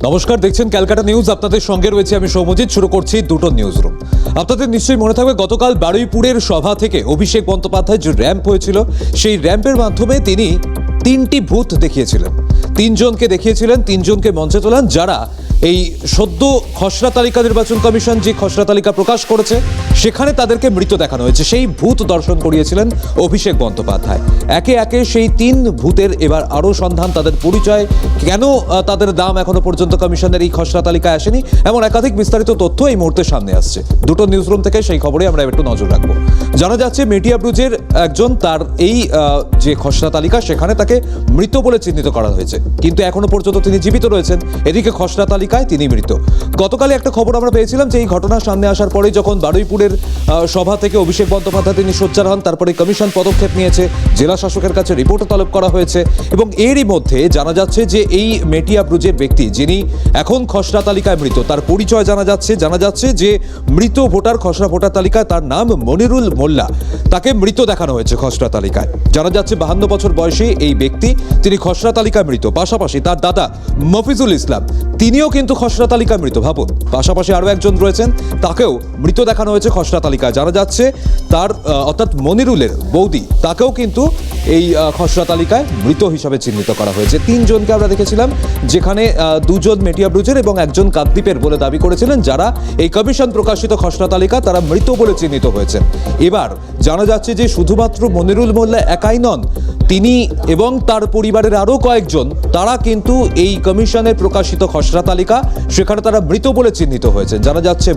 নমস্কার, দেখছেন ক্যালকাটা নিউজ। আপনাদের সঙ্গে রয়েছে আমি সৌমজিৎ। শুরু করছি দুটো নিউজ রুম। আপনাদের নিশ্চয়ই মনে থাকবে গতকাল বারুইপুরের সভা থেকে অভিষেক বন্দ্যোপাধ্যায় যে র্যাম্প হয়েছিল, সেই র্যাম্পের মাধ্যমে তিনি তিনটি ভূত দেখিয়েছিলেন, তিনজনকে দেখিয়েছিলেন, তিনজনকে মঞ্চে তোলেন যারা এই সদ্য খসড়া তালিকা নির্বাচন কমিশন যে খসড়া তালিকা প্রকাশ করেছে সেখানে তাদেরকে মৃত দেখানো হয়েছে। সেই ভূত দর্শন করিয়েছিলেন অভিষেক বন্দ্যোপাধ্যায়। একে একে সেই তিন ভূতের এবার আরও সন্ধান, তাদের পরিচয়, কেন তাদের দাম এখনো পর্যন্ত কমিশনের এই খসড়া তালিকায় আসেনি, এমন একাধিক বিস্তারিত তথ্য এই মুহূর্তে সামনে আসছে। দুটো নিউজ রুম থেকে সেই খবরে আমরা একটু নজর রাখবো। জানা যাচ্ছে মেটিয়া ব্রুজের একজন তার এই যে খসড়া তালিকা সেখানে তাকে মৃত বলে চিহ্নিত করা হয়েছে, কিন্তু এখনো পর্যন্ত তিনি জীবিত রয়েছেন। এদিকে খসড়া তালিকায় তিনি মৃত। গতকালই একটা খবর আমরা পেয়েছিলাম যে এই ঘটনা সামনে আসার পরেই যখন বারুইপুরের সভা থেকে অভিষেক বন্দ্যোপাধ্যায় তিনি সোচ্চার হন, তারপরে কমিশন পদক্ষেপ নিয়েছে, জেলা শাসকের কাছে রিপোর্টও তলব করা হয়েছে এবং এরই মধ্যে জানা যাচ্ছে যে এই মেটিয়া ব্রুজের ব্যক্তি যিনি এখন খসড়া তালিকায় মৃত, তার পরিচয় জানা যাচ্ছে যে মৃত ভোটার খসড়া ভোটার তালিকায় তার নাম মনিরুল মোল্লা। তাকে মৃত দেখানো হয়েছে খসড়া তালিকায়। জানা যাচ্ছে 52 বছর বয়সী এই ব্যক্তি, তিনি খসড়া তালিকায় মৃত। পাশাপাশি তার দাদা মফিজুল ইসলাম, তিনিও কিন্তু খসড়া তালিকায় মৃত। ভাবুন, পাশাপাশি আরও একজন রয়েছেন, তাকেও মৃত দেখানো হয়েছে খসড়া তালিকায়। জানা যাচ্ছে তার অর্থাৎ মনিরুলের বৌদি, তাকেও কিন্তু এই খসড়া তালিকায় মৃত হিসাবে চিহ্নিত করা হয়েছে। তিনজনকে আমরা দেখেছিলাম, যেখানে দুজন মেটিয়া ব্রুজের এবং একজন কাকদ্বীপের বলে দাবি করেছিলেন, যারা এই কমিশন প্রকাশিত খসড়া তালিকা তারা মৃত বলে চিহ্নিত হয়েছেন। এবার জানা যাচ্ছে যে শুধুমাত্র মনিরুল মোল্লা একাই নন, তিনি এবং তার পরিবারের আরও কয়েকজন, তারা কিন্তু এই কমিশনের প্রকাশিত খসড়া তালিকা সেখানে তারা মৃত বলে চিহ্নিত হয়েছেন। জানা যাচ্ছে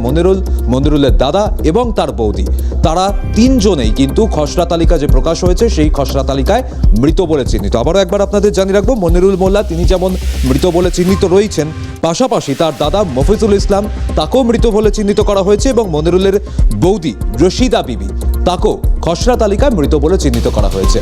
মনিরুলের দাদা এবং তার বৌদি, তারা তিনজনেই কিন্তু খসড়া তালিকা যে প্রকাশ হয়েছে সেই খসড়া তালিকায় মৃত বলে চিহ্নিত। আবারও একবার আপনাদের জানিয়ে রাখবো, মনিরুল মোল্লা তিনি যেমন মৃত বলে চিহ্নিত রয়েছেন, পাশাপাশি তার দাদা মফিজুল ইসলাম, তাকেও মৃত বলে চিহ্নিত করা হয়েছে এবং মনিরুলের বৌদি রশিদা বিবি, তাকেও খসড়া তালিকায় মৃত বলে চিহ্নিত করা হয়েছে।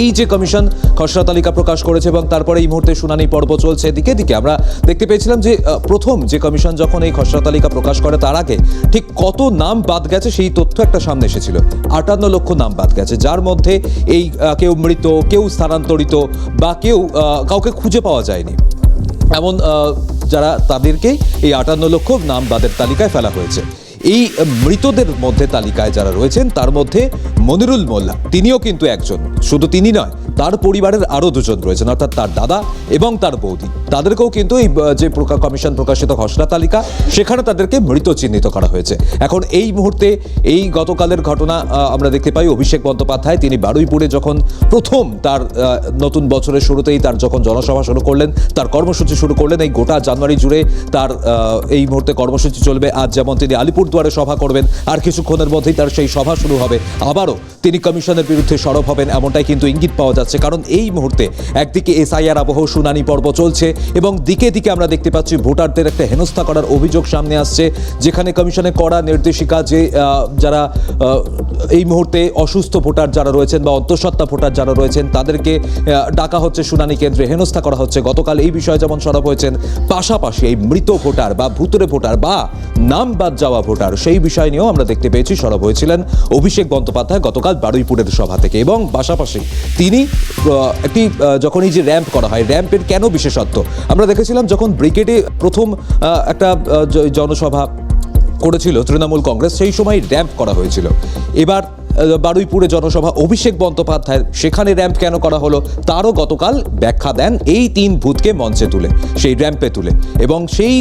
এই যে কমিশন খসড়া তালিকা প্রকাশ করেছে এবং তারপরে এই মুহূর্তে শুনানি পর্ব চলছে, দিকে দিকে আমরা দেখতে পেয়েছিলাম যে প্রথম যে কমিশন যখন এই খসড়া তালিকা প্রকাশ করে তার আগে ঠিক কত নাম বাদ গেছে সেই তথ্য একটা সামনে এসেছিল। 58 লক্ষ নাম বাদ গেছে, যার মধ্যে এই কেউ মৃত, কেউ স্থানান্তরিত বা কাউকে খুঁজে পাওয়া যায়নি, এমন যারা তাদেরকেই এই 58 লক্ষ নাম বাদের তালিকায় ফেলা হয়েছে। এই মৃতদের মধ্যে তালিকায় যারা রয়েছেন তার মধ্যে মনিরুল মোল্লা, তিনিও কিন্তু একজন। শুধু তিনি নয়, তার পরিবারের আরও দুজন রয়েছেন, অর্থাৎ তার দাদা এবং তার বৌদি, তাদেরকেও কিন্তু এই যে কমিশন প্রকাশিত খসড়া তালিকা সেখানে তাদেরকে মৃত চিহ্নিত করা হয়েছে। এখন এই মুহূর্তে এই গতকালের ঘটনা আমরা দেখতে পাই, অভিষেক বন্দ্যোপাধ্যায় তিনি বারুইপুরে যখন প্রথম তার নতুন বছরের শুরুতেই তার যখন জনসভা শুরু করলেন, তার কর্মসূচি শুরু করলেন, এই গোটা জানুয়ারি জুড়ে তার এই মুহূর্তে কর্মসূচি চলবে। আজ যেমন তিনি আলিপুরদুয়ারে সভা করবেন, আর কিছুক্ষণের মধ্যেই তার সেই সভা শুরু হবে, আবারও তিনি কমিশনের বিরুদ্ধে সরব হবেন, এমনটাই কিন্তু ইঙ্গিত পাওয়া যাচ্ছে। কারণ এই মুহূর্তে একদিকে এসআইআর আবহ শুনানি পর্ব চলছে এবং দিকে দিকে আমরা দেখতে পাচ্ছি ভোটারদের একটা হেনস্থা করার অভিযোগ সামনে আসছে, যেখানে কমিশনের কড়া নির্দেশিকা যে যারা এই মুহূর্তে অসুস্থ ভোটার যারা রয়েছেন বা অন্তঃসত্ত্বা ভোটার যারা রয়েছেন তাদেরকে ডাকা হচ্ছে শুনানি কেন্দ্রে, হেনস্থা করা হচ্ছে। গতকাল এই বিষয়ে যেমন সরব হয়েছেন, পাশাপাশি এই মৃত ভোটার বা ভূতুরে ভোটার বা নাম বাদ যাওয়া ভোটার সেই বিষয় নিয়েও আমরা দেখতে পেয়েছি সরব হয়েছিলেন অভিষেক বন্দ্যোপাধ্যায় গতকাল বারুইপুরের সভা থেকে। এবং পাশাপাশি তিনি একটি যখন এই যে র্যাম্প করা হয়, র্যাম্পের কেন বিশেষত্ব আমরা দেখেছিলাম যখন ব্রিগেডে প্রথম একটা জনসভা করেছিল তৃণমূল কংগ্রেস, সেই সময় র্যাম্প করা হয়েছিল। এবার বারুইপুরে জনসভা অভিষেক বন্দ্যোপাধ্যায়ের, সেখানে র্যাম্প কেন করা হলো তারও গতকাল ব্যাখ্যা দেন এই তিন ভূতকে মঞ্চে তুলে, সেই র্যাম্পে তুলে, এবং সেই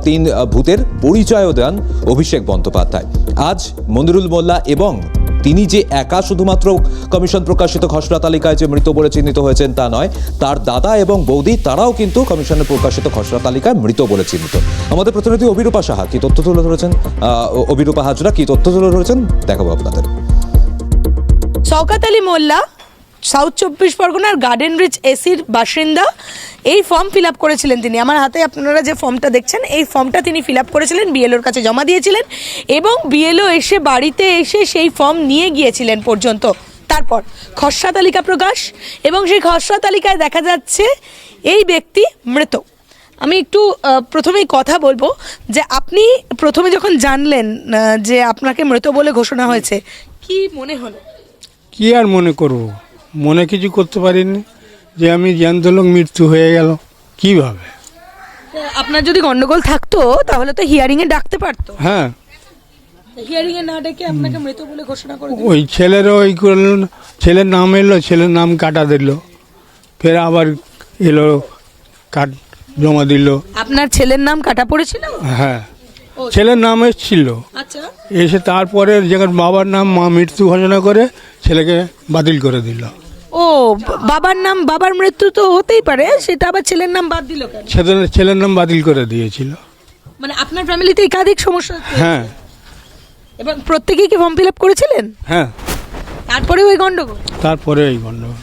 তিন ভূতের পরিচয়ও দেন অভিষেক বন্দ্যোপাধ্যায়। আজ মনিরুল মোল্লা এবং তিনি যে একা শুধুমাত্র কমিশন প্রকাশিত খসড়া তালিকায় যে মৃত বলে চিহ্নিত হয়েছেন তা নয়, তার দাদা এবং বৌদি তারাও কিন্তু কমিশনের প্রকাশিত খসড়া তালিকায় মৃত বলে চিহ্নিত। আমাদের প্রতিনিধি অভিরূপা সাহা কি তথ্য তুলে ধরেছেন, অভিরূপা হাজরা কি তথ্য তুলে ধরেছেন দেখাবো আপনাদের। শওকত আলী মোল্লা সাউথ 24 পরগনার গার্ডেন রিচ এসির বাসিন্দা। এই ফর্ম ফিল আপ করেছিলেন তিনি, আমার হাতে আপনারা যে ফর্মটা দেখছেন এই ফর্মটা তিনি ফিল আপ করেছিলেন, বিএলওর কাছে জমা দিয়েছিলেন এবং বিএলও এসে বাড়িতে এসে সেই ফর্ম নিয়ে গিয়েছিলেন পর্যন্ত। তারপর খসড়া তালিকা প্রকাশ এবং সেই খসড়া তালিকায় দেখা যাচ্ছে এই ব্যক্তি মৃত। আমি একটু প্রথমেই কথা বলবো যে আপনি প্রথমে যখন জানলেন যে আপনাকে মৃত বলে ঘোষণা হয়েছে, কি মনে হলো? কি আর মনে করব, মনে কিছু করতে পারিনি যে আমি জ্যান্ত লোক মৃত্যু হয়ে গেল কিভাবে। আপনার যদি গন্ডগোল থাকতো তাহলে তো হিয়ারিং এ ডাকতে পারতো, হ্যাঁ হিয়ারিং এ না ডেকে আপনাকে মৃত বলে ঘোষণা করে দিল। ওই ছেলেরও ওই করল, ছেলের নাম এলো, ছেলের নাম কাটা দিল, ফের আবার এলো কাট জমা দিল। আপনার ছেলের নাম কাটা পড়েছিল? হ্যাঁ, ছেলের নাম এসেছিল, আচ্ছা, এসে তারপরে যখন বাবার নাম মা মৃত্যু ঘোষণা করে ছেলেকে বাতিল করে দিল। ও বাবার নাম, বাবার মৃত্যু তো হতেই পারে, সেটা আবার ছেলের নাম বাদ দিল কেন? ছেলের নাম বাতিল করে দিয়েছিল। মানে আপনার ফ্যামিলিতে একাধিক সমস্যা হচ্ছে? হ্যাঁ এবং প্রত্যেকেই কি ফর্ম ফিল আপ করেছিলেন? হ্যাঁ, তারপরে ওই গন্ডগোল। তারপরে এই গণ্ডগোল।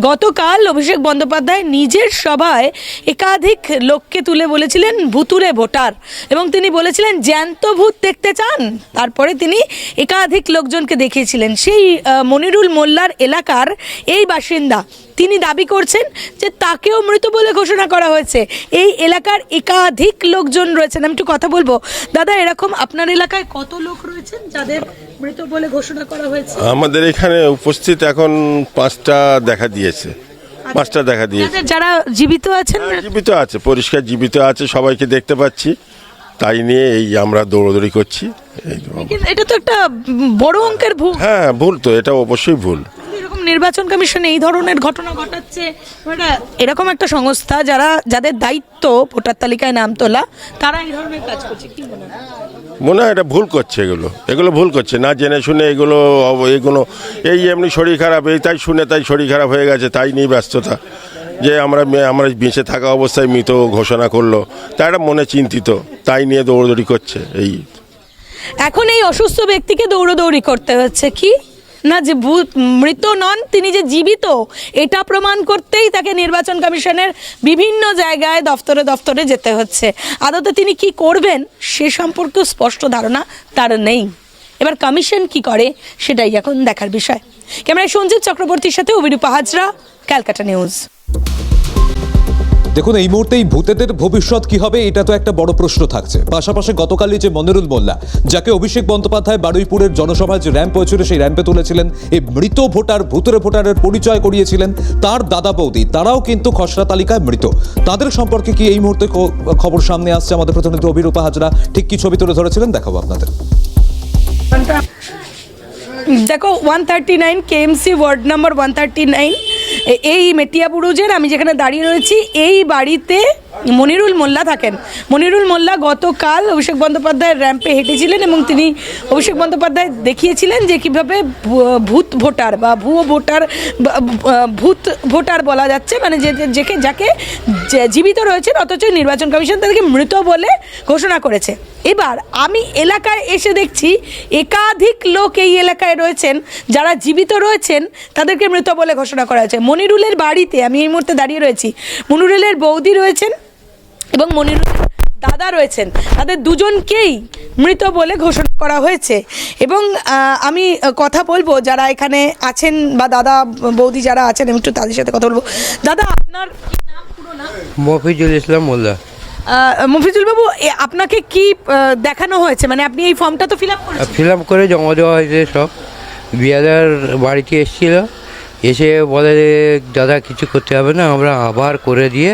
গতকাল অভিষেক বন্দ্যোপাধ্যায় নিজের সভায় একাধিক লোককে তুলে বলেছিলেন ভুতুরে ভোটার, এবং তিনি বলেছিলেন জ্যান্ত ভূত দেখতে চান। তারপরে তিনি একাধিক লোকজনকে দেখিয়েছিলেন। সেই মনিরুল মোল্লার এলাকার এই বাসিন্দা, তিনি দাবি করছেন যে তাকেও মৃত বলে ঘোষণা করা হয়েছে। এই এলাকার একাধিক লোকজন রয়েছেন। আমি একটু কথা বলবো। দাদা, এরকম আপনার এলাকায় কত লোক রয়েছেন যাদের মৃত বলে ঘোষণা করা হয়েছে? আমাদের এখানে উপস্থিত এখন 5টা দেখা দিয়েছে, 5টা দেখা দিয়েছে। যারা জীবিত আছেন? জীবিত আছে, পরিষ্কার জীবিত আছে, সবাইকে দেখতে পাচ্ছি, তাই নিয়ে এই আমরা দৌড়দৌড়ি করছি। কিন্তু এটা তো একটা বড় অঙ্কের ভুল। হ্যাঁ, ভুল তো, এটা অবশ্যই ভুল। এরকম নির্বাচন কমিশন এই ধরনের ঘটনা ঘটাচ্ছে, এরকম একটা সংস্থা যাদের দায়িত্ব ভোটার তালিকায় নাম তোলা, তারা এই ধরনের কাজ করছে, কি মনে হয়? মনে হয় এটা ভুল করছে, এগুলো ভুল করছে, না জেনে শুনে এগুলো এই এমনি শরীর খারাপ, এই তাই শুনে তাই শরীর খারাপ হয়ে গেছে, তাই নিয়ে ব্যস্ততা, যে আমরা বেঁচে থাকা অবস্থায় মৃত ঘোষণা করলো, তাই একটা মনে চিন্তিত, তাই নিয়ে দৌড়দৌড়ি করছে। এই এখন এই অসুস্থ ব্যক্তিকে দৌড়দৌড়ি করতে হচ্ছে কি না, যে মৃত নন, তিনি যে জীবিত, এটা প্রমাণ করতেই তাকে নির্বাচন কমিশনের বিভিন্ন জায়গায় দফতরে দফতরে যেতে হচ্ছে। আদতে তিনি কি করবেন সে সম্পর্কে স্পষ্ট ধারণা তার নেই। এবার কমিশন কি করে সেটাই এখন দেখার বিষয়। ক্যামেরায় সঞ্জিত চক্রবর্তীর সাথে অভিরূপা হাজরা, ক্যালকাটা নিউজ। দেখুন, এই মুহূর্তে এই ভূতেদের ভবিষ্যৎ কি হবে এটা তো একটা বড় প্রশ্ন থাকছে। পাশাপাশি গতকালই যে মনিরুল মোল্লা, যাকে অভিষেক বন্দ্যোপাধ্যায় বারুইপুরের জনসভায় যে র্যাম্প হয়েছিল সেই র্যাম্পে তুলেছিলেন, এই মৃত ভোটার, ভূতুরে ভোটারের পরিচয় করিয়েছিলেন তার দাদা বৌদি, তারাও কিন্তু খসড়া তালিকায় মৃত। তাদের সম্পর্কে কি এই মুহূর্তে খবর সামনে আসছে? আমাদের প্রতিনিধি অভিরূপা হাজরা ঠিক কি ছবি তুলে ধরেছিলেন দেখাবো আপনাদের। দেখো, 139 কেএমসি ওয়ার্ড নাম্বার 139, এই মেটিয়াবুরুজের আমি যেখানে দাঁড়িয়ে রয়েছি, এই বাড়িতে মনিরুল মোল্লা থাকেন। মনিরুল মোল্লা গতকাল অভিষেক বন্দ্যোপাধ্যায়ের র্যাম্পে হেঁটেছিলেন এবং তিনি অভিষেক বন্দ্যোপাধ্যায় দেখিয়েছিলেন যে কীভাবে ভূত ভোটার বা ভুয়ো ভোটার, ভূত ভোটার বলা যাচ্ছে, মানে যাকে জীবিত রয়েছেন অথচ নির্বাচন কমিশন তাদেরকে মৃত বলে ঘোষণা করেছে। এবার আমি এলাকায় এসে দেখছি একাধিক লোক এই এলাকায় রয়েছেন যারা জীবিত রয়েছেন, তাদেরকে মৃত বলে ঘোষণা করা হয়েছে। মনিরুলের বাড়িতে আমি এই মুহূর্তে দাঁড়িয়ে রয়েছি, মনিরুলের বৌদি রয়েছেন এবং মনিরুলের দাদা রয়েছেন, তাদের দুজনকেই মৃত বলে ঘোষণা করা হয়েছে। এবং আমি কথা বলবো যারা এখানে আছেন বা দাদা বৌদি যারা আছেন, আমি একটু তাদের সাথে কথা বলবো। দাদা, আপনার কি নাম, পুরো নাম? মফিজুল ইসলাম মোল্লা। মফিজুল বাবু, আপনাকে কি দেখানো হয়েছে? মানে আপনি এই ফর্মটা তো ফিল আপ করে জমা দেওয়া হয়েছে সব। বিয়াদার বাড়িতে এসেছিল, এসে বলে দাদা কিছু করতে হবে না, আমরা আবার করে দিয়ে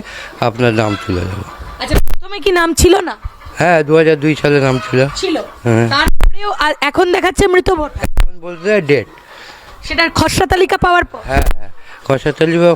আপনার নাম তুলে দেবো। আচ্ছা, প্রথমে কি নাম ছিল না? হ্যাঁ, 2002 সালে নাম ছিল। হ্যাঁ, তারপরেও এখন দেখাচ্ছে মৃত ভোটার, বলতে ডেট, সেটার খসড়া তালিকা পাওয়ার পর। হ্যাঁ খসড়া তালিকা